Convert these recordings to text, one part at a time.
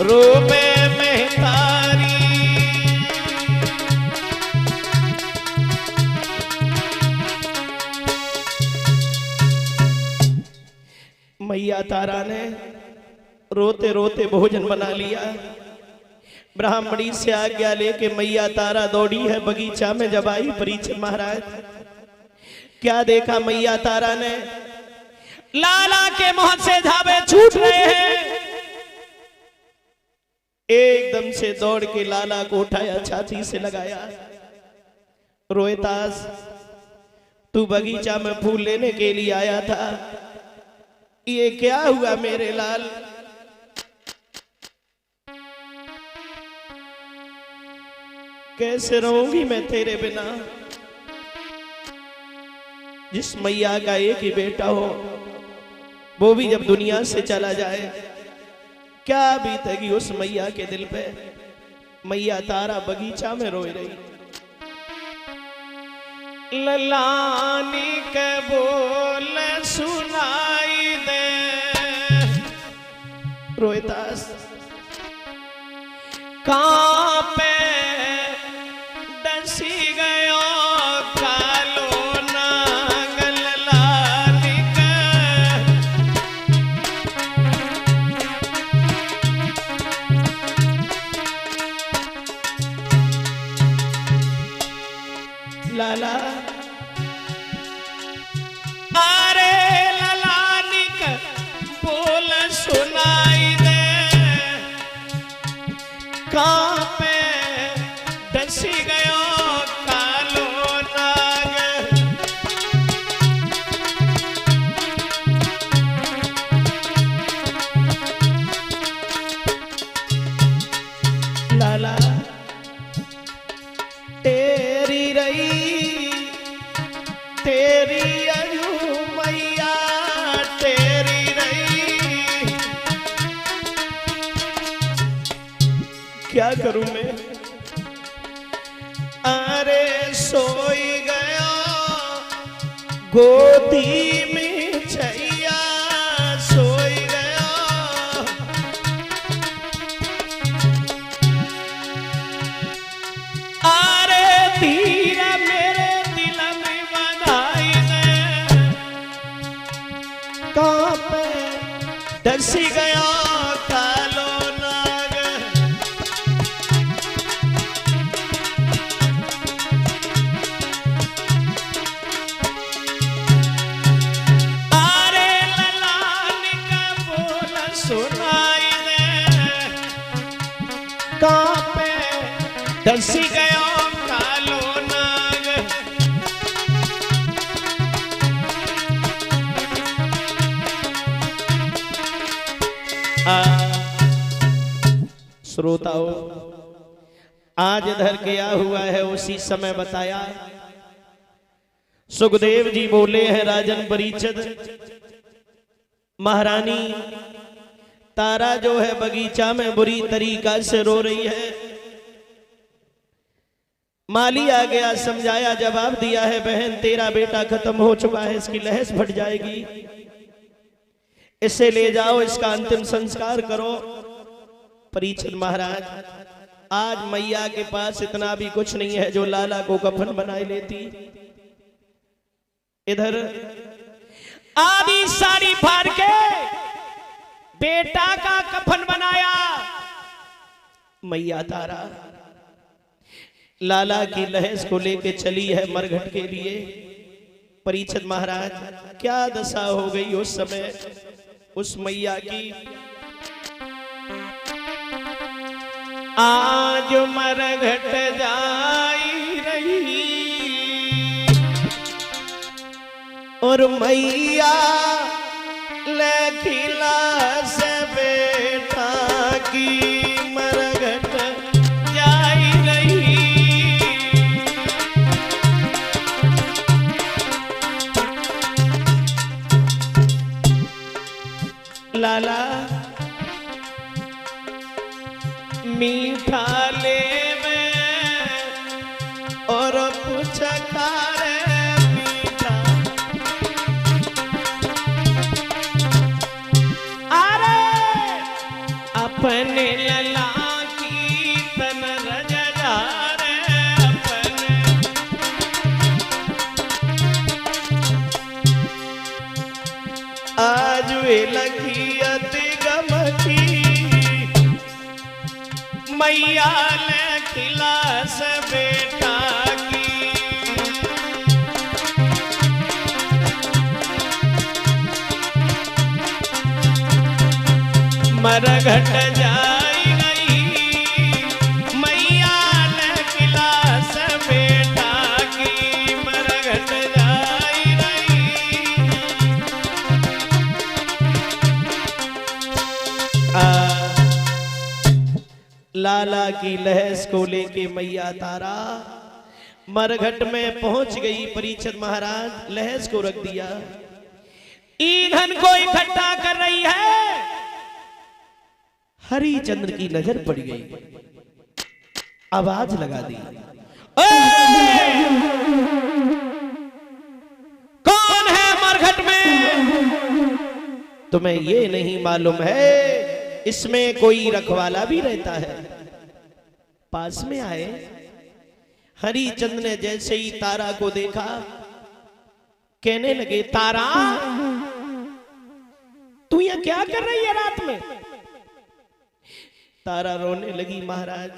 रोवे महतारी। मैया तारा ने रोते रोते भोजन बना लिया। ब्राह्मणी से आज्ञा लेके मैया तारा दौड़ी है बगीचा में। जब आई परीक्षित महाराज, क्या देखा मैया तारा ने? लाला के मुंह से धावे छूट रहे हैं। एकदम से दौड़ के लाला को उठाया, छाती से लगाया। रोहितास, तू बगीचा में फूल लेने के लिए आया था, ये क्या हुआ मेरे लाल? कैसे रहूंगी मैं तेरे बिना? जिस मैया का एक ही बेटा हो, वो भी जब दुनिया से चला जाए, क्या बीतेगी उस मैया के दिल पे? मैया तारा बगीचा में रोई रही। ललानी के बोल सुनाई दे। रोहितास, कहां पे डसी गयो कालो नागल लाली के। लाला, अरे ललानी के बोल सुनाई दे। कहां पे डसी गयो कालो नाग। लाला, तेरी रही तेरी अयु मैया, तेरी रही। क्या करूं मैं? अरे सोई गया गोदी में छैया, सोई गया। अरे धीरा मेरे दिल में बधाई दे। कहां पे डसी गया कालो नाग। अरे ललानी का बोल सुनाई दे। कहां पे डसी गयो कालो नाग। श्रोताओं, आज इधर क्या हुआ है उसी समय बताया। सुखदेव जी बोले हैं, राजन परीक्षित, महारानी तारा जो है बगीचा में बुरी तरीका से रो रही है। माली आ गया, समझाया, जवाब दिया है, बहन तेरा बेटा खत्म हो चुका है, इसकी लहस फट जाएगी, इसे ले जाओ, इसका अंतिम संस्कार करो। परीक्षित महाराज, आज मैया के पास इतना भी कुछ नहीं है जो लाला को कफन बनाए लेती। इधर आधी साड़ी फाड़ के बेटा का कफन बनाया। मैया तारा लाला की लहस को लेके चली है मरघट के लिए। परीक्षित महाराज, क्या दशा हो गई उस समय उस मैया की। आज मरघट जाई रही और मैया लखिला से बेटा की मरघट जाई रही। लाला मीठा ले में और पूछ खारे मीठा। अरे अपने लला की तन रजगार अपने आज वे लखियत गम की मैया ने खिलास बेटा की मरघट जाई गई मैया ने खिलास बेटा की मरघट जाई गई। लाला की लहस को लेके मैया तारा मरघट में पहुंच गई। परीक्षित महाराज लहस को रख दिया, ईंधन को इकट्ठा कर रही है। हरिचंद्र की नजर पड़ गई, आवाज लगा दी, कौन है मरघट में? तुम्हें ये नहीं मालूम है इसमें कोई रखवाला भी रहता है। पास में आए, हरिचंद्र ने जैसे ही तारा को देखा कहने लगे, तारा तू यहां क्या कर रही है रात में? तारा रोने लगी, महाराज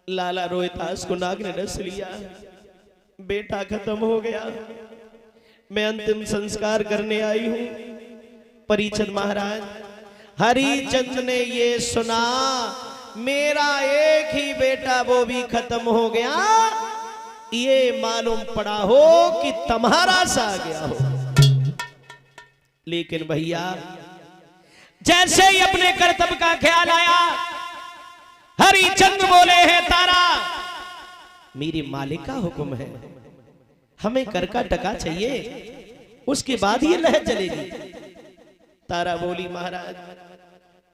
लाला रोहितास को नाग ने डस लिया, बेटा खत्म हो गया, मैं अंतिम संस्कार करने आई हूं। परीक्षित महाराज, हरिचंद्र ने ये सुना मेरा एक ही बेटा वो भी खत्म हो गया, ये मालूम पड़ा हो कि तुम्हारा सा गया हो। लेकिन भैया जैसे ही अपने कर्तव्य का ख्याल आया, हरिचंद्र बोले हैं, तारा मेरी मालिक का हुक्म है, हमें कर का टका चाहिए, उसके बाद ये लहर चलेगी। तारा बोली, महाराज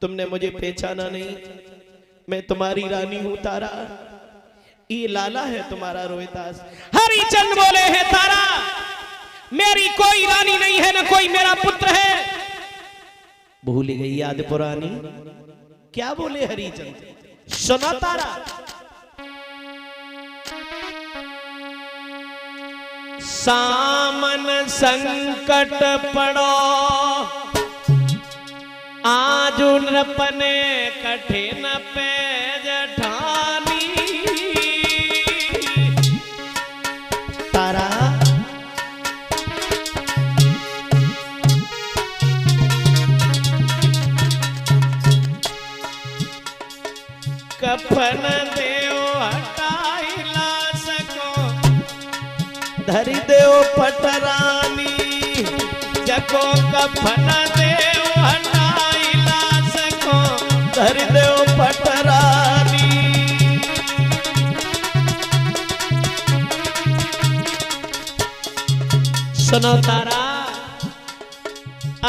तुमने मुझे पहचाना नहीं, मैं तुम्हारी रानी हूं तारा, ये लाला है तुम्हारा रोहितास। हरिचंद्र बोले हैं, तारा मेरी कोई रानी नहीं है, ना कोई मेरा पुत्र है। भूल गई याद पुरानी, क्या बोले हरिचंद्र? सुना तारा, सामन संकट पड़ो आज नृपने कठिन पेज ठानी। तारा कफन देव हटाई ला सको, धरी देव पटरानी, जको कफन देव हटाई ला सको, धरी देव पटरानी। सुनो तारा,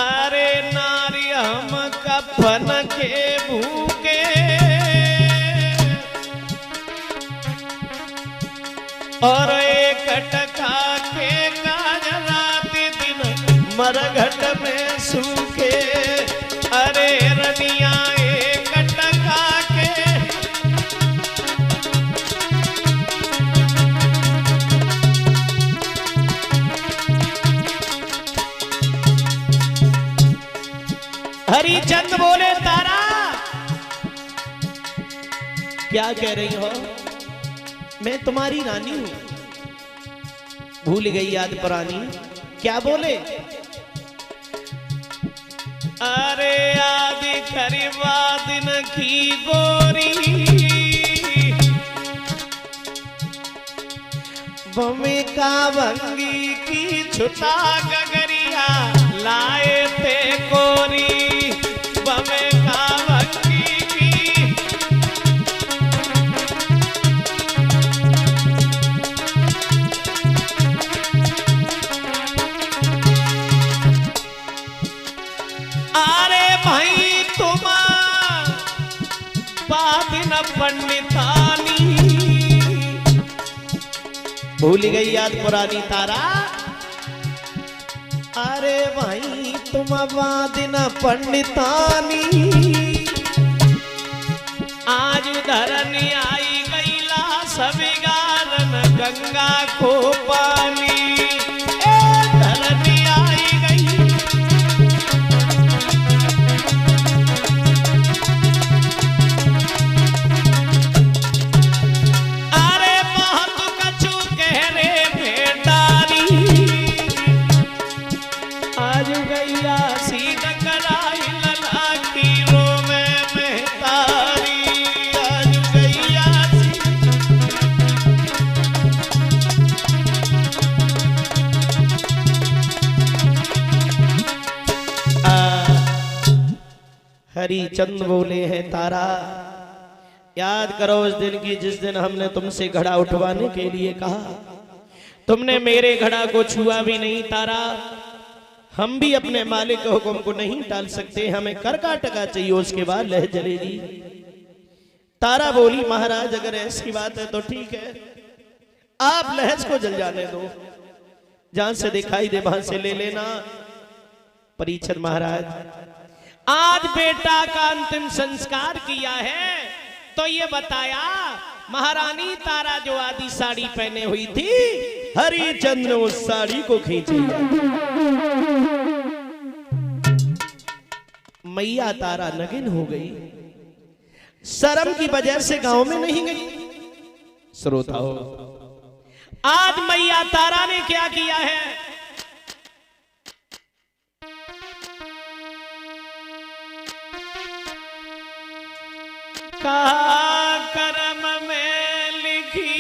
अरे नारी हम कफन के भूखे, और एक टका के काज रात दिन मरघट में सूखे। अरे रनिया एक टका के, हरिचंद्र बोले, तारा क्या कह रही हो? मैं तुम्हारी रानी हूं। भूल गई याद पुरानी, क्या बोले? अरे आदि खरीबा दिन की गोरी, बमे का भंगी की छुटा गगरिया लाए थे कोरी, बमे का भंगी की। पंडितानी, भूल गई याद पुरानी तारा। अरे भाई तुम वादिन पंडितानी, गंगा को पानी ए धरती आई गई। अरे बहुत कछु कह रे भेटारी आज गैया सी टकराई लला की रोवे में तारी आज गैया सी। हरिचंद बोले हैं तारा याद करो उस दिन की जिस दिन हमने तुमसे घड़ा उठवाने के लिए कहा, तुमने मेरे घड़ा को छुआ भी नहीं तारा। हम भी अपने मालिक के हुक्म को नहीं टाल सकते, हमें कर का टका चाहिए उसके बाद लह जलेगी। तारा बोली महाराज अगर ऐसी बात है तो ठीक है, आप लहज को जल जाने दो, जहां से दिखाई दे वहां से ले लेना। परीक्षित महाराज आज बेटा का अंतिम संस्कार किया है तो ये बताया महारानी तारा जो आदि साड़ी पहने हुई थी हरिचंद ने उस साड़ी को खींच लिया। मैया तारा नगिन हो गई, शर्म की वजह से गांव में नहीं गई। श्रोताओ आज मैया तारा ने क्या किया है, कहा कर्म में लिखी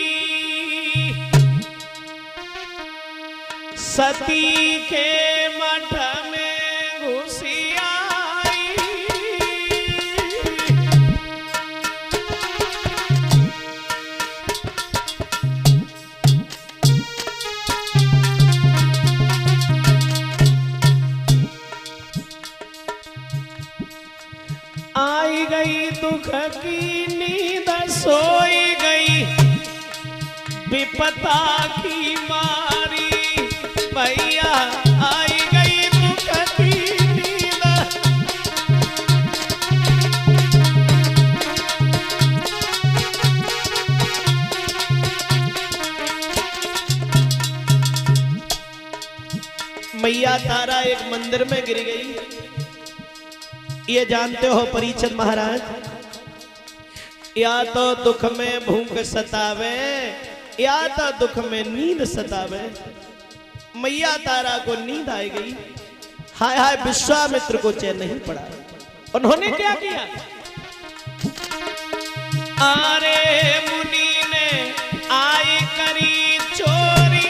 सती के मठ में घुसी आई। आई गई दुख की नींद सोई गई विपता की मारी भैया आई गई दुख की नींद। मैया तारा एक मंदिर में गिर गई। ये जानते हो परीक्षित महाराज, या तो दुख में भूख सतावे या तो दुख में नींद सतावे। मैया तारा को नींद आ गई, हाय हाय विश्वामित्र को चैन नहीं पड़ा। उन्होंने क्या किया, अरे मुनि ने आई करी चोरी,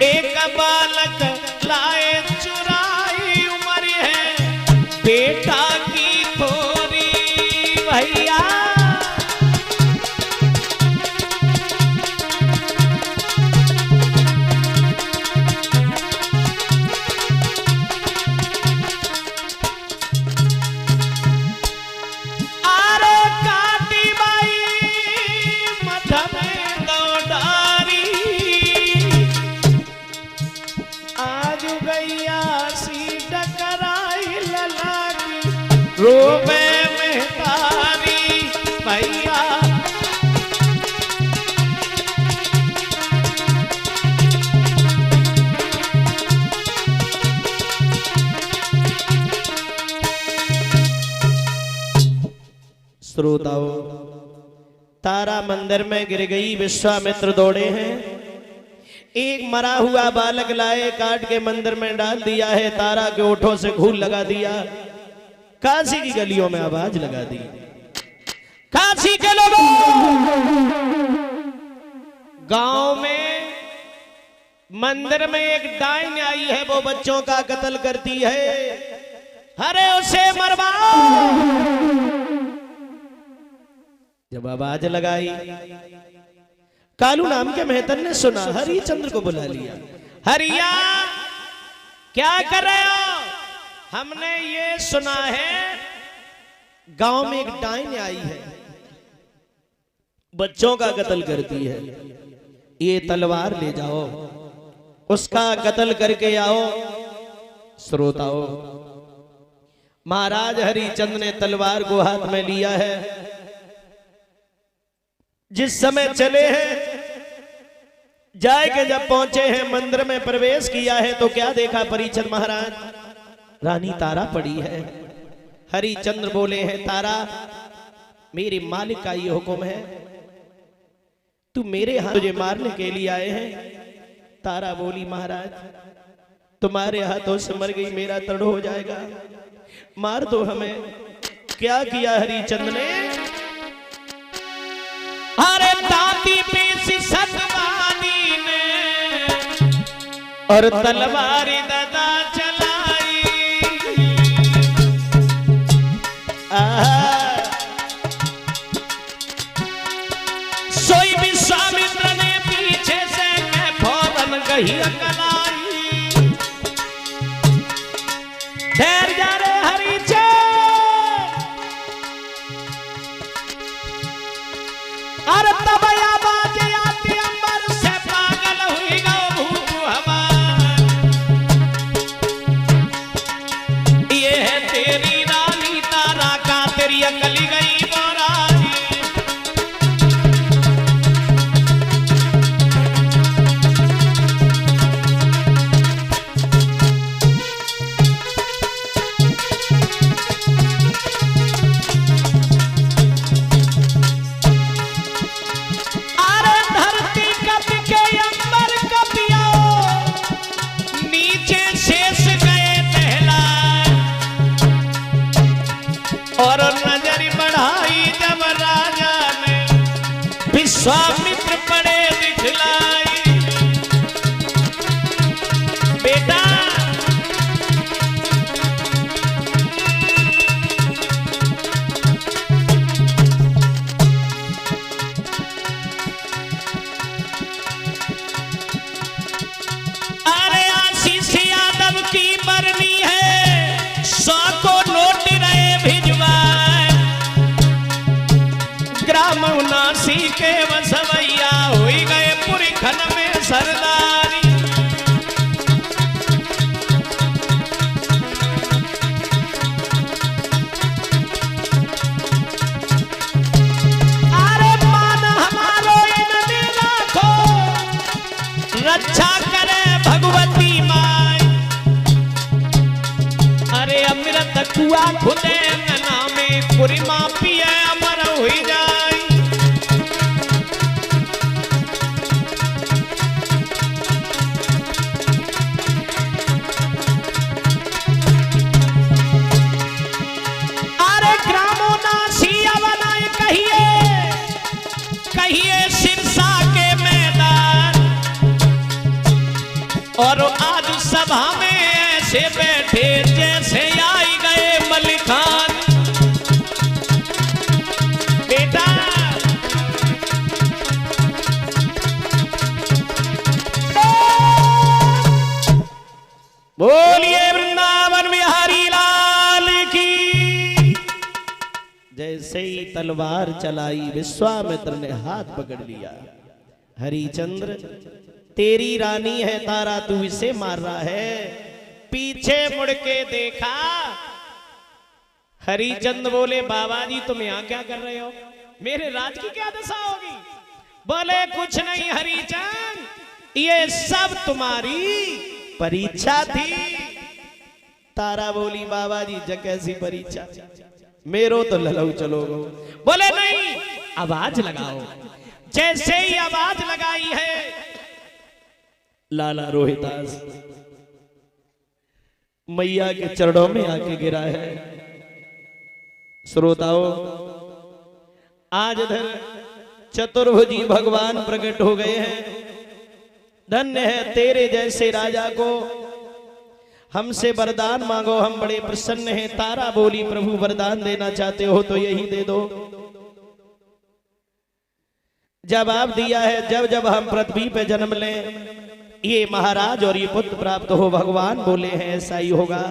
एक बालक लाए चुराई उम्र है बेटा की थोरी भैया। अरे काटी बाई मठ में दौड़ारी आज गैया सी टकराई लला की रोवे में तारी भैया। श्रोताओ तारा मंदिर में गिर गई, विश्वामित्र दौड़े हैं, एक मरा हुआ बालक लाए काट के मंदिर में डाल दिया है, तारा के ओठों से घूल लगा दिया, काशी की गलियों में आवाज लगा दी, काशी के लोगों गांव में मंदिर में एक डाइन आई है, वो बच्चों का कत्ल करती है, अरे उसे मरवाओ। जब आवाज लगाई कालू नाम के मेहतर ने सुना, हरिचंद्र को बुला लिया। हरिया क्या कर रहे हो, हमने ये सुना है गांव में एक डाइन आई है, बच्चों का कत्ल करती है, ये तलवार ले जाओ उसका कत्ल करके आओ। श्रोताओ महाराज हरिचंद ने तलवार को हाथ में लिया है, जिस समय चले हैं, जाए के जब पहुंचे हैं, मंदिर में प्रवेश किया है तो क्या देखा परीक्षित महाराज? रानी तारा पड़ी है। हरिचंद्र बोले हैं, तारा मेरे मालिक का ये हुक्म है, तू मेरे हाथ तुझे मारने के लिए आए हैं। तारा बोली, महाराज तुम्हारे हाथों से मर गई, मेरा तड़ हो जाएगा, मार दो हमें। क्या किया हरिचंद्र ने? अरे दाती पीसी सतवानी ने और तलवारी ददा चलाई। सोई विश्वामित्र ने पीछे से फौरन गही कलाई। ठहर जा रे हरिचंद्र, अरे तब आवाज आती अंबर से, पागल हुई गो भूख हमार। ये है तेरी रानी तारा का, तेरी अकली गई बोरानी। और नजर बढ़ाई जब राजा ने, विश्वामित्र पड़े दिखलाई। बेटा अरे आशीष यादव की बरनी है, 100 को नोट रहे भिजवाए। ग्राम उनासी के वसवैया हुई गए पुरखन में सरदारी। अरे मान हमारो इन राखो, रक्षा करे भगवती माई। अरे अमृत कुआ खुदे नामे, पुरिमा पिए अमर हुई जाए। अरे ग्रामो नासी अवनाय कहिए, कहिए सिरसा के मैदान। और आज सभा में ऐसे बैठे जैसे आई गए मलिकान। बेटा बोलिए वृंदावन बिहारी लाल की। जैसे ही तलवार चलाई, विश्वामित्र ने हाथ पकड़ लिया। हरिचंद्र तेरी रानी है तारा, तू इसे मार रहा है। पीछे मुड़ के देखा, हरिचंद्र बोले, बाबा जी तुम यहाँ क्या कर रहे हो? मेरे राज की क्या दशा होगी? बोले कुछ नहीं हरिचंद्र, ये सब तुम्हारी परीक्षा थी। तारा बोली, बाबा जी जग कैसी परीक्षा? मेरो तो ललऊ चलोगो। बोले नहीं, आवाज लगाओ। जैसे ही आवाज लगाई है, लाला रोहिदास मैया के चरणों में आके गिरा है। श्रोताओं, आज धन चतुर्भुजी भगवान प्रकट हो गए हैं। धन्य है तेरे जैसे राजा को, हमसे वरदान मांगो, हम बड़े प्रसन्न हैं। तारा बोली, प्रभु वरदान देना चाहते हो तो यही दे दो। जवाब दिया है, जब जब हम पृथ्वी पे जन्म लें, ये महाराज और ये पुत्र प्राप्त हो। भगवान बोले हैं ऐसा ही होगा।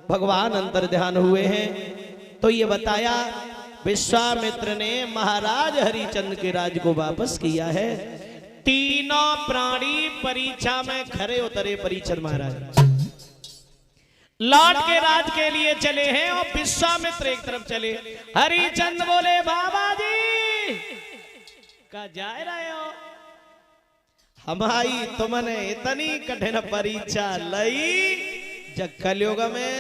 भगवान अंतर ध्यान हुए हैं तो ये बताया, विश्वामित्र ने महाराज हरिचंद्र के राज को वापस किया है। तीनों प्राणी परीक्षा में खरे उतरे। परीक्षित महाराज लौट के राज के लिए चले हैं और विश्वामित्र एक तरफ चले। हरिचंद्र बोले, बाबा जी का जाए रहे हो हमारी तुमने इतनी कठिन परीक्षा लई जग कलयुग में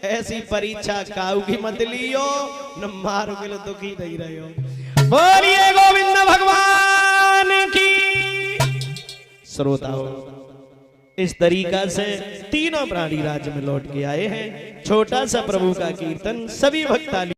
ऐसी परीक्षा काऊ की मत लियो न मारो के दुखी नहीं रहे हो। बोलिए गोविंद भगवान की। श्रोताओ इस तरीका से तीनों प्राणी राज्य में लौट के आए हैं। छोटा सा प्रभु का कीर्तन सभी भक्त ताली